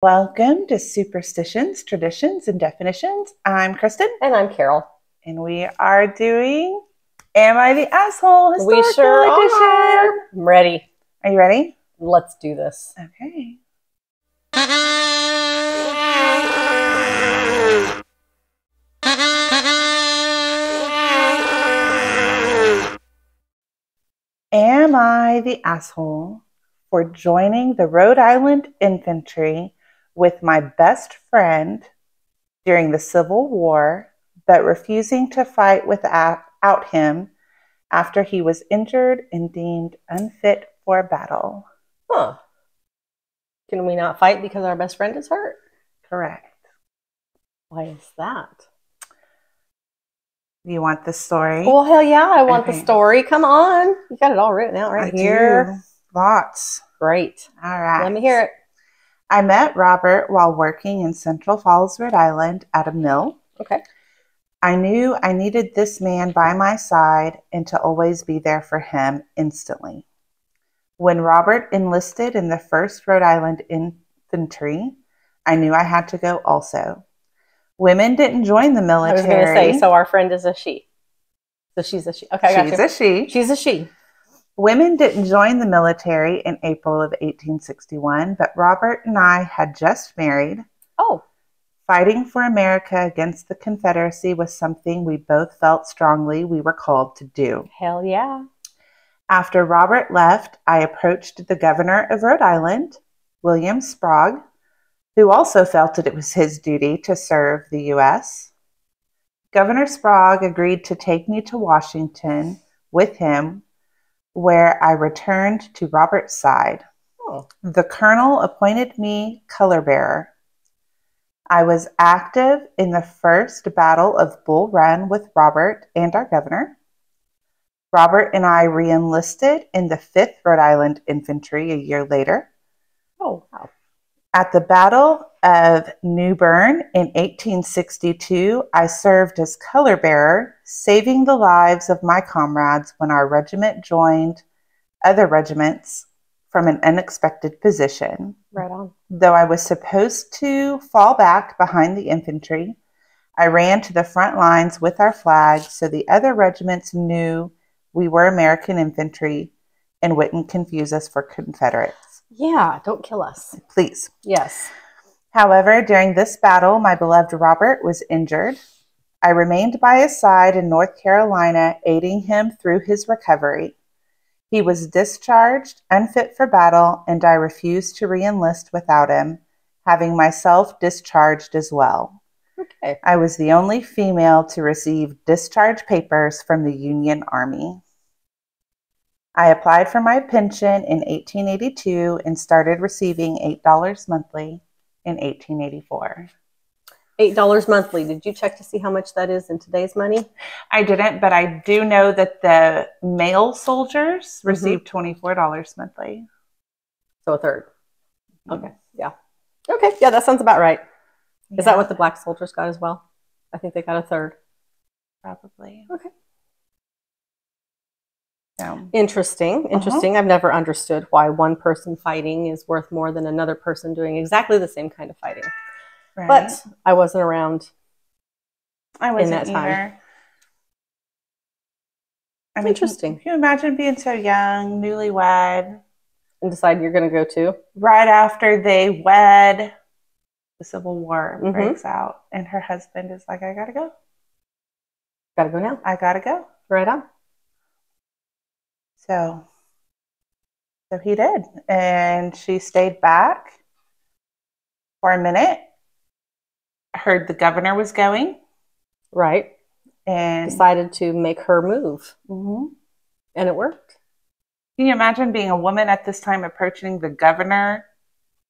Welcome to Superstitions, Traditions, and Definitions. I'm Kristen. And I'm Carol. And we are doing Am I the Asshole? Historical We sure edition. are. I'm ready. Are you ready? Let's do this. Okay. Am I the asshole for joining the Rhode Island Infantry with my best friend during the Civil War, but refusing to fight without him after he was injured and deemed unfit for battle? Huh. Can we not fight because our best friend is hurt? Correct. Why is that? You want the story? Well, hell yeah, I want the story. Come on. You got it all written out right here. Do. Lots. Great. All right. Let me hear it. I met Robert while working in Central Falls, Rhode Island at a mill. Okay. I knew I needed this man by my side and to always be there for him instantly. When Robert enlisted in the 1st Rhode Island Infantry, I knew I had to go also. Women didn't join the military. I was going to say, so our friend is a she. So she's a she. Okay, I got you. She's a she. She's a she. Women didn't join the military in April of 1861, but Robert and I had just married. Oh. Fighting for America against the Confederacy was something we both felt strongly we were called to do. Hell yeah. After Robert left, I approached the governor of Rhode Island, William Sprague, who also felt that it was his duty to serve the U.S. Governor Sprague agreed to take me to Washington with him, where I returned to Robert's side. Oh. The colonel appointed me color bearer. I was active in the first Battle of Bull Run with Robert and our governor. Robert and I re-enlisted in the 5th Rhode Island Infantry a year later. Oh, wow. At the Battle of New Bern in 1862, I served as color bearer, saving the lives of my comrades when our regiment joined other regiments from an unexpected position. Right on. Though I was supposed to fall back behind the infantry, I ran to the front lines with our flag so the other regiments knew we were American infantry and wouldn't confuse us for Confederates. Yeah, don't kill us. Please. Yes. However, during this battle, my beloved Robert was injured. I remained by his side in North Carolina, aiding him through his recovery. He was discharged, unfit for battle, and I refused to re-enlist without him, having myself discharged as well. Okay. I was the only female to receive discharge papers from the Union Army. I applied for my pension in 1882 and started receiving $8 monthly in 1884. $8 monthly. Did you check to see how much that is in today's money? I didn't, but I do know that the male soldiers received $24 monthly. So a third. Okay. Yeah. Okay. Yeah, that sounds about right. Is that what the black soldiers got as well? I think they got a third. Probably. Okay. So. Interesting. I've never understood why one person fighting is worth more than another person doing exactly the same kind of fighting. Right. But I wasn't around. I wasn't in that time. Either. I mean, interesting. Can you imagine being so young, newlywed, and decide you're going to go too? Right after they wed, the Civil War breaks out, and her husband is like, "I gotta go. Gotta go now. I gotta go." Right on. So he did, and she stayed back for a minute. Heard the governor was going, right, and decided to make her move, and it worked. Can you imagine being a woman at this time approaching the governor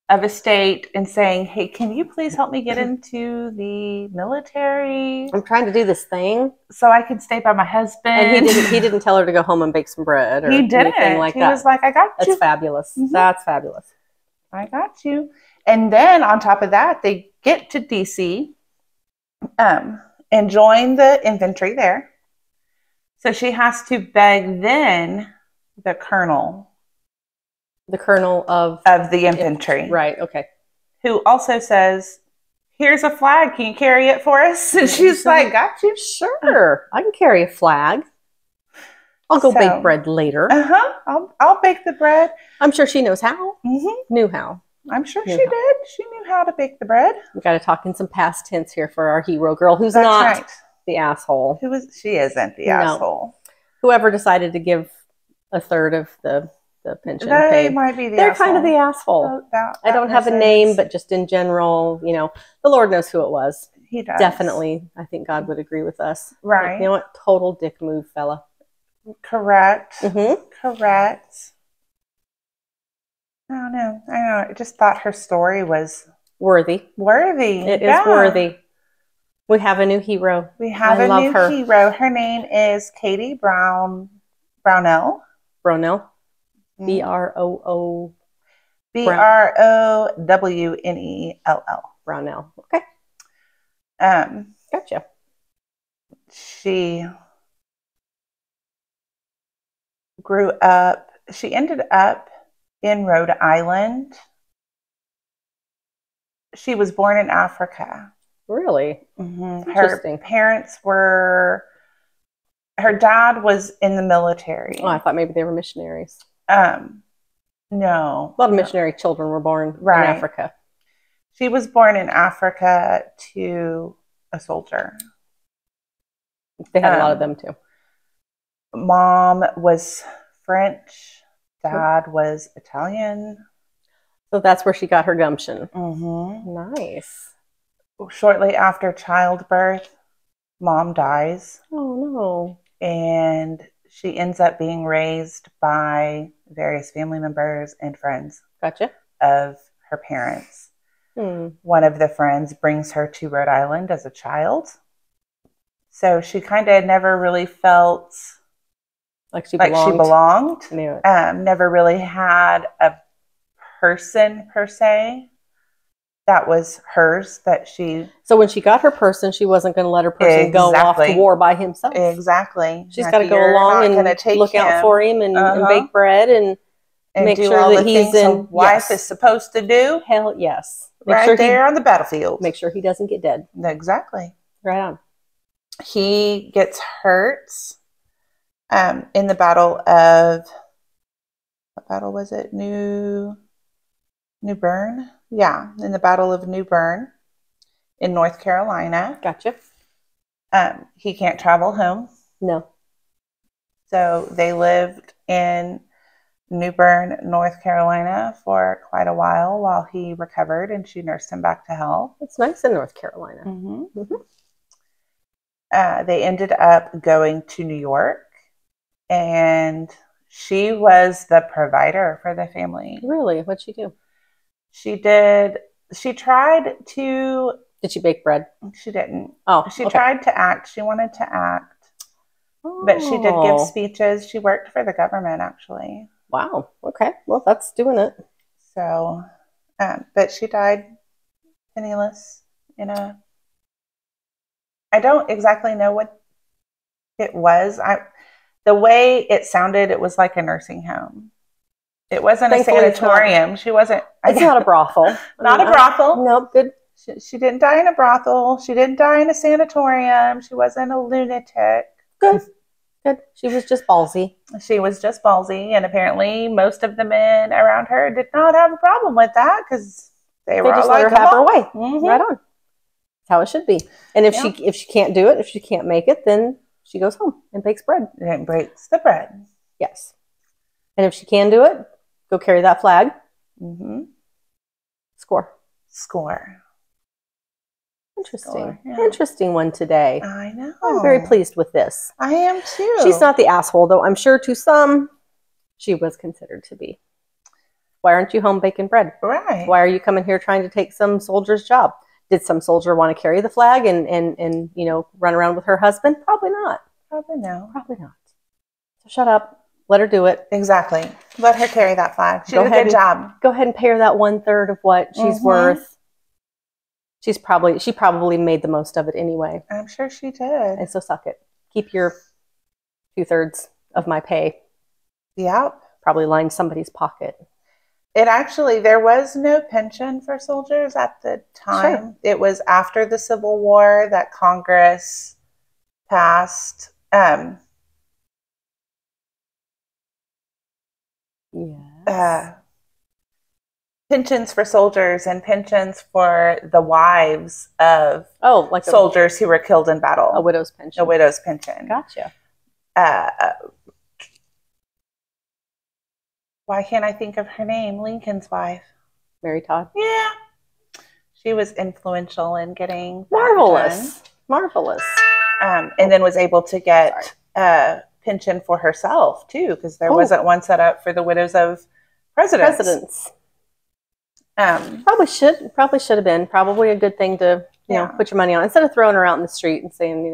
of a state and saying, "Hey, can you please help me get into the military? I'm trying to do this thing so I can stay by my husband." And he didn't tell her to go home and bake some bread or anything like that. He was like, "I got you." That's fabulous. That's fabulous. I got you. And then on top of that, they get to DC and join the infantry there. So she has to beg then the colonel of the infantry. Right. Okay. who also says, here's a flag. Can you carry it for us? And she's like, got you. Sure. I can carry a flag. I'll go bake bread later. I'll bake the bread. I'm sure she knows how. Knew how. I'm sure she did. She knew how to bake the bread. We got to talk in some past tense here for our hero girl, who's not the asshole. She isn't the asshole. Whoever decided to give a third of the pension they might be the They're asshole. kind of the asshole. I don't have a name, but just in general, you know, the Lord knows who it was. He does. Definitely. I think God would agree with us. Right. Like, you know what? Total dick move, fella. Correct. Correct. I don't know. I just thought her story was worthy. It is worthy. We have a new hero. We have a new hero. Her name is Kady Brownell. Brownell. Brownell. Brownell. Okay. Gotcha. She grew up. She ended up in Rhode Island. She was born in Africa. Really? Her parents were. Her dad was in the military. Oh, I thought maybe they were missionaries. No. A lot of missionary children were born in Africa. She was born in Africa to a soldier. They had a lot of them too. Mom was French. Dad was Italian. So that's where she got her gumption. Nice. Shortly after childbirth, Mom dies. Oh, no. And she ends up being raised by various family members and friends of her parents. One of the friends brings her to Rhode Island as a child. So she kind of never really felt like she belonged. Never really had a person per se that was hers that she. So when she got her person, she wasn't going to let her person go off to war by himself. Exactly. She's got to go along and look out for him and bake bread and make do sure all that the he's things a wife is supposed to do. Hell yes. Make sure there on the battlefield. Make sure he doesn't get dead. Exactly. Right on. He gets hurt in the battle of, what battle was it? New Bern? Yeah, in the Battle of New Bern in North Carolina. Gotcha. He can't travel home. No. So they lived in New Bern, North Carolina for quite a while he recovered and she nursed him back to health. It's nice in North Carolina. They ended up going to New York and she was the provider for the family. Really? What'd she do? She tried to... Did she bake bread? She didn't. Oh, She tried to act. She wanted to act. But she did give speeches. She worked for the government, actually. Wow. Okay. Well, that's doing it. So, but she died penniless in a... I don't exactly know what it was. The way it sounded, it was like a nursing home. It wasn't a sanatorium. She wasn't... It's not a brothel. Not a brothel. Nope. Good. She didn't die in a brothel. She didn't die in a sanatorium. She wasn't a lunatic. Good. She was just ballsy. She was just ballsy. And apparently most of the men around her did not have a problem with that because they were just all let like, her have her way. Right on. That's how it should be. And if she can't do it, if she can't make it, then she goes home and bakes bread. And breaks the bread. Yes. And if she can do it, go carry that flag. Score. Interesting. Interesting one today. I know. I'm very pleased with this. I am too. She's not the asshole, though. I'm sure to some, she was considered to be. Why aren't you home baking bread? Right. Why are you coming here trying to take some soldier's job? Did some soldier want to carry the flag and you know, run around with her husband? Probably not. Probably no. Probably not. So shut up. Let her do it. Exactly. Let her carry that flag. She did a good job. Go ahead and pay her that 1/3 of what she's worth. She probably made the most of it anyway. I'm sure she did. And so suck it. Keep your 2/3 of my pay. Yep. Probably line somebody's pocket. There was no pension for soldiers at the time. Sure. It was after the Civil War that Congress passed. Yes. Pensions for soldiers and pensions for the wives of like soldiers who were killed in battle. A widow's pension. A widow's pension. Gotcha. Why can't I think of her name? Lincoln's wife. Mary Todd. Yeah. She was influential in getting Marvelous. Marvelous. And then was able to get a pension for herself too, because there wasn't one set up for the widows of presidents. Probably should have been probably a good thing to you know put your money on instead of throwing her out in the street and saying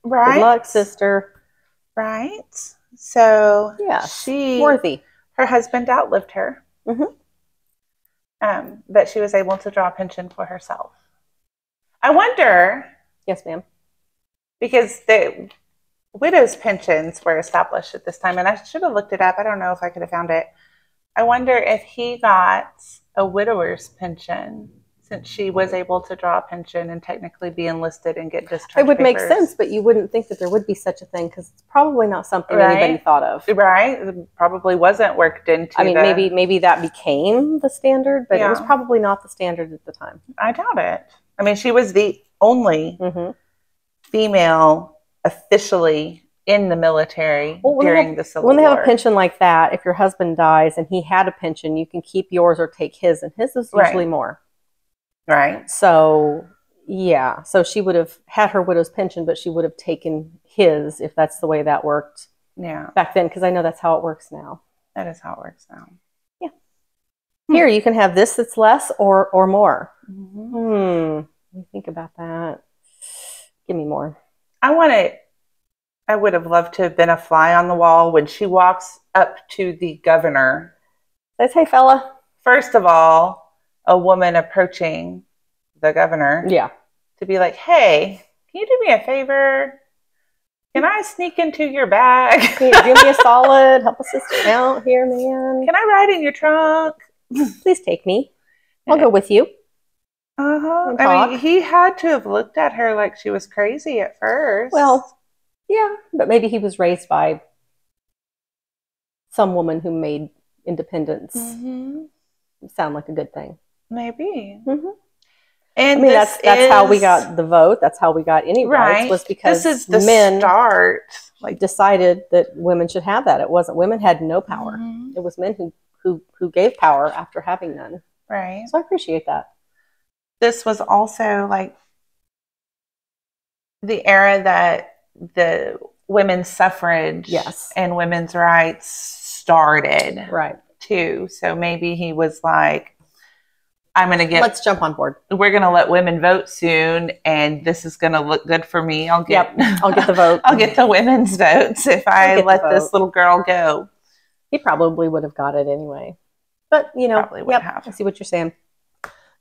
right, good luck, sister. Right. So worthy. Her husband outlived her. But she was able to draw a pension for herself. I wonder. Yes, ma'am. Because the widows' pensions were established at this time, and I should have looked it up. I don't know if I could have found it. I wonder if he got a widower's pension since she was able to draw a pension and technically be enlisted and get discharged. It would make sense, but you wouldn't think that there would be such a thing because it's probably not something anybody thought of. Right. It probably wasn't worked into. I mean, maybe that became the standard, but it was probably not the standard at the time. I doubt it. I mean, she was the only female officially in the military during the Civil War. When they have a pension like that, if your husband dies and he had a pension, you can keep yours or take his, and his is usually more. Right. So, so she would have had her widow's pension, but she would have taken his if that's the way that worked back then, because I know that's how it works now. That is how it works now. Yeah. Here, you can have this that's less or more. Let me think about that. Give me more. I would have loved to have been a fly on the wall when she walks up to the governor. Says, hey, fella. First of all, a woman approaching the governor. Yeah. To be like, hey, can you do me a favor? Can I sneak into your bag? Can you do me a solid? Help a sister out here, man. Can I ride in your trunk? Please take me. I'll go with you. I mean, he had to have looked at her like she was crazy at first. Well, yeah, but maybe he was raised by some woman who made independence sound like a good thing. Maybe. And I mean, that's how we got the vote. That's how we got any rights, was because this is the men start. Decided that women should have that. It wasn't women had no power. It was men who gave power after having none. Right. So I appreciate that. This was also like the era that the women's suffrage and women's rights started. Right. Too. So maybe he was like, let's jump on board. We're going to let women vote soon, and this is going to look good for me. I'll get the vote. I'll get the women's votes if I let this little girl go. He probably would have got it anyway. But, probably would have. I see what you're saying.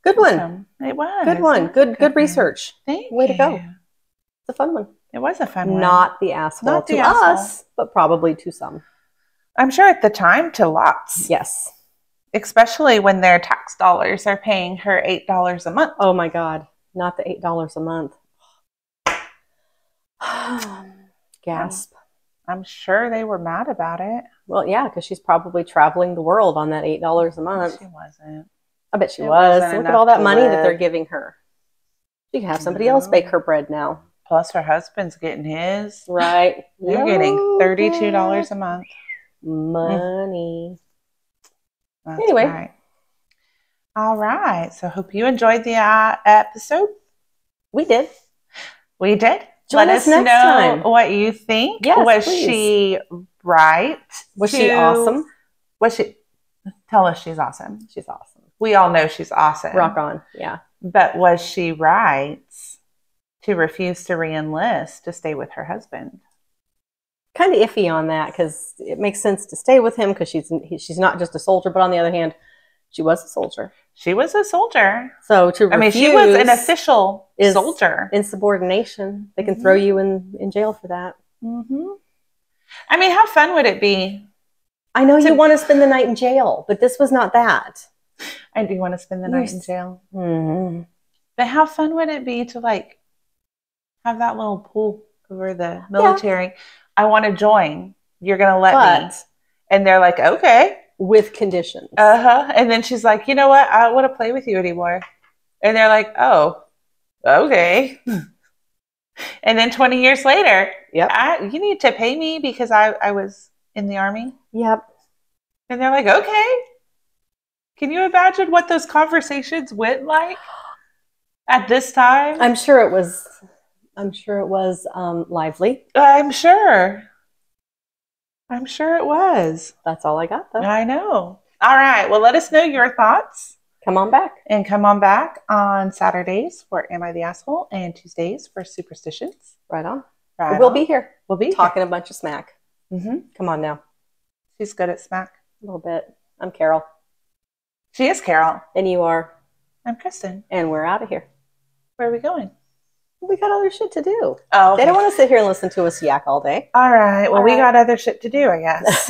Good one. It was. Good one. Good research. Way to go. It's a fun one. It was a fun one. Not the asshole to us, but probably to some. I'm sure at the time to lots. Yes. Especially when their tax dollars are paying her $8 a month. Oh my God. Not the $8 a month. Gasp. I'm sure they were mad about it. Well, yeah, because she's probably traveling the world on that $8 a month. She wasn't. I bet she was. Look at all that money that they're giving her. She can have somebody else bake her bread now. Plus her husband's getting his. Right. They're getting $32 a month. Money. That's anyway. Right. All right. So hope you enjoyed the episode. We did. Let us know time. What you think. Yes, was please. She right? Was she awesome? Tell us she's awesome. She's awesome. We all know she's awesome. Rock on. Yeah. But was she right to refuse to re-enlist to stay with her husband? Kind of iffy on that, because it makes sense to stay with him because she's not just a soldier, but on the other hand, she was a soldier. She was a soldier. So to refuse, she was an official soldier. Insubordination. They can throw you in jail for that. I mean, how fun would it be I know you want to spend the night in jail, but this was not that. I do want to spend the night in jail. Mm-hmm. But how fun would it be to like have that little pool over the military? Yeah. I want to join. You're going to let me. And they're like, okay. With conditions. And then she's like, you know what? I don't want to play with you anymore. And they're like, oh, okay. And then 20 years later, you need to pay me because I was in the Army. Yep. And they're like, okay. Can you imagine what those conversations went like at this time? I'm sure it was lively. I'm sure it was. That's all I got, though. I know. All right. Well, let us know your thoughts. Come on back. And come on back on Saturdays for Am I the Asshole and Tuesdays for Superstitions. Right on. We'll be here. We'll be talking a bunch of smack. Mm-hmm. Come on now. She's good at smack. A little bit. I'm Carol. She is Carol. And you are? I'm Kristen. And we're out of here. Where are we going? We got other shit to do. Oh, okay. They don't want to sit here and listen to us yak all day. All right. Well, we got other shit to do, I guess.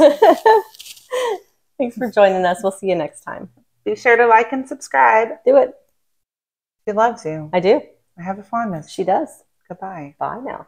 Thanks for joining us. We'll see you next time. Be sure to like and subscribe. Do it. She loves you. I do. I have a fondness. She does. Goodbye. Bye now.